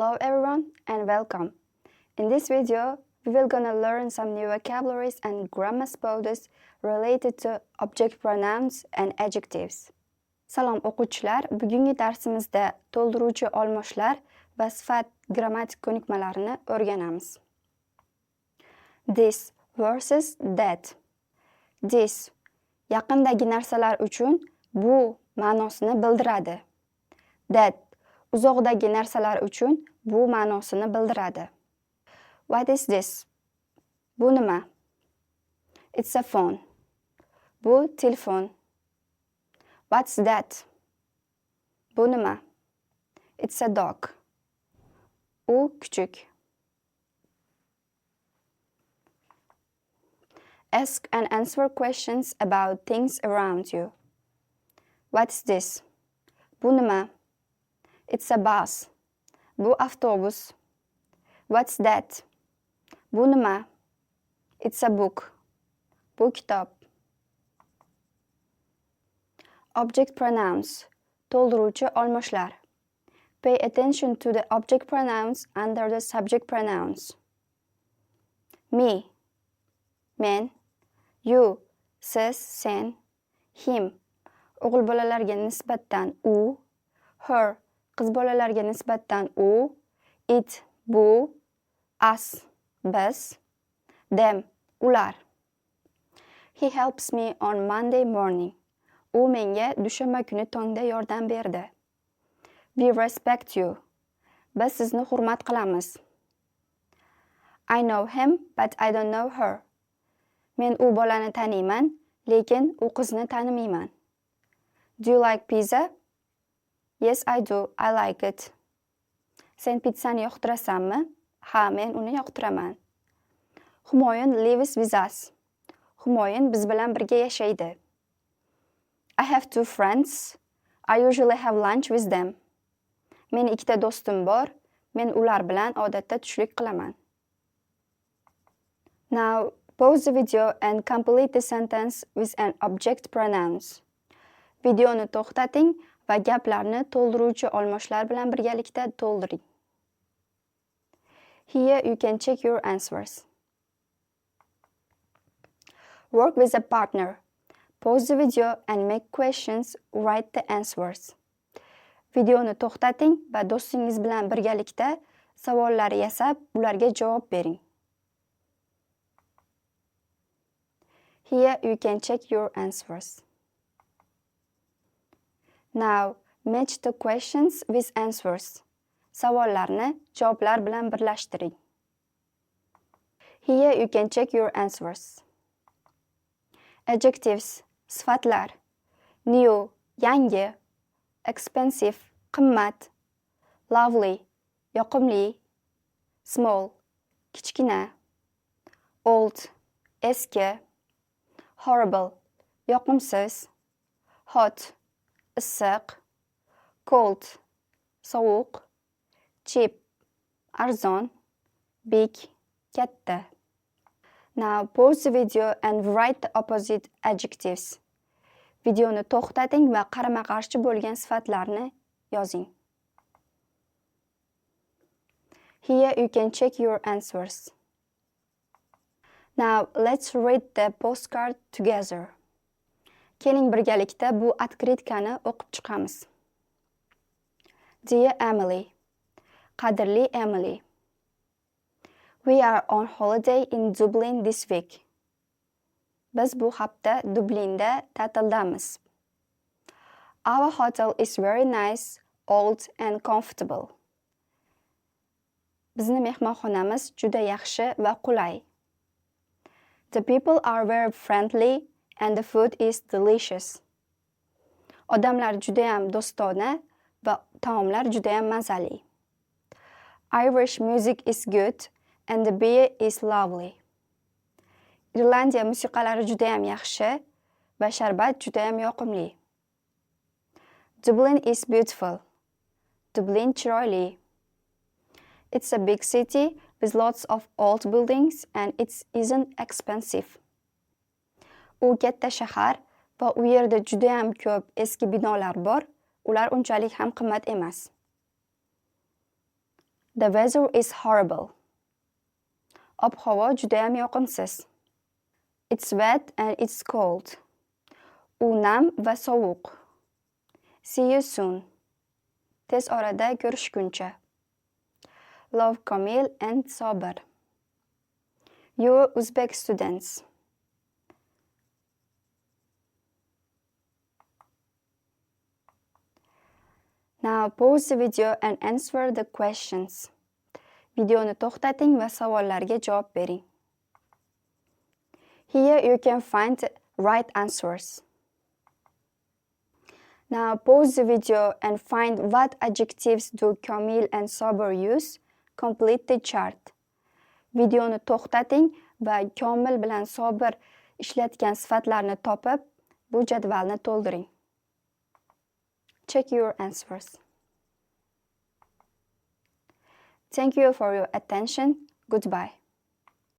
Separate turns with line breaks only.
Hello everyone and welcome. In this video, we will gonna learn some new vocabularies and grammar spells related to object pronouns and adjectives. Salom o'quvchilar, bugungi darsimizda to'ldiruvchi olmoshlar va sifat grammatik ko'nikmalarini o'rganamiz. This versus that. This yaqindagi narsalar uchun bu ma'nosini bildiradi. That uzoqdagi narsalar uchun bu ma'nosini bildiradi. What is this? Bu nima? It's a phone. Bu telefon. What's that? Bu nima? It's a dog. U küçük. Ask and answer questions about things around you. What's this? Bu nima? It's a bus. Bu avtobus. What's that? Bu nima? It's a book. Bu kitob. Object pronouns. To'ldiruvchi olmoshlar. Pay attention to the object pronouns under the subject pronouns. Me, men. You, siz, sen. Him, o'g'il bolalarga nisbatan u. Her, qiz bolalarga nisbatan u. It, bu. Us, biz. Them, ular. He helps me on Monday morning. U menga dushanba kuni tongda yordam berdi. We respect you. Biz sizni hurmat qilamiz. I know him, but I don't know her. Men u bolani taniyman, lekin u qizni tanimayman. Do you like pizza? Yes, I do. I like it. Sen pizzani yoqtirasanmi? Ha, men uni yoqtiraman. Humoyun lives with us. Humoyun biz bilan birga yashaydi. I have two friends. I usually have lunch with them. Men ikkita do'stim bor. Men ular bilan odatda tushlik qilaman. Now, pause the video and complete the sentence with an object pronouns. Videoni to'xtating va gaplarni to'ldiruvchi olmoshlar bilan birgalikda to'ldiring. Here you can check your answers. Work with a partner. Pause the video and make questions, write the answers. Videoni to'xtating va do'stingiz bilan birgalikda savollar yasab, ularga javob bering. Here you can check your answers. Now, match the questions with answers. Savollarni javoblar bilan birlashtiring. Here you can check your answers. Adjectives, sifatlar. New, yangi. Expensive, qimmat. Lovely, yoqimli. Small, kichkina. Old, eski. Horrible, yoqimsiz. Hot, issiq. Cold, sovuq. Cheap, arzon. Big, katta. Now pause the video and write the opposite adjectives. Videoni to'xtating va qarama-qarshi bo'lgan sifatlarni yozing. Here you can check your answers. Now let's read the postcard together. Keling birgalikda bu otkritkani o'qib chiqamiz. Dear Emily, qadrli Emily. We are on holiday in Dublin this week. Biz bu hafta Dublinda ta'tildamiz. Our hotel is very nice, old and comfortable. Bizni mehmonxonamiz juda yaxshi va qulay. The people are very friendly and the food is delicious. Odamlar judayam do'stona va taomlar judayam mazali. Irish music is good and the beer is lovely. Irlandiya musiqalari judayam yaxshi va sharbat judayam yoqimli. Dublin is beautiful. Dublin chiroyli. It's a big city with lots of old buildings and it isn't expensive. U katta shahar va u yerda judayam ko'p eski binolar bor, ular unchalik ham qimmat emas. The weather is horrible. Ob-havo judayam yoqimsiz. It's wet and it's cold. U nam va sovuq. See you soon. Tez orada ko'rishguncha. Love Komil and Sabir. You Uzbek students. Now pause the video and answer the questions. Videoni to'xtating va savollarga javob bering. Here you can find the right answers. Now pause the video and find what adjectives do Komil and Sabir use. Complete the chart. Videoni to'xtating va Komil bilan Sabir ishlatgan sifatlarni topib, bu jadvalni to'ldiring. Check your answers. Thank you for your attention. Goodbye.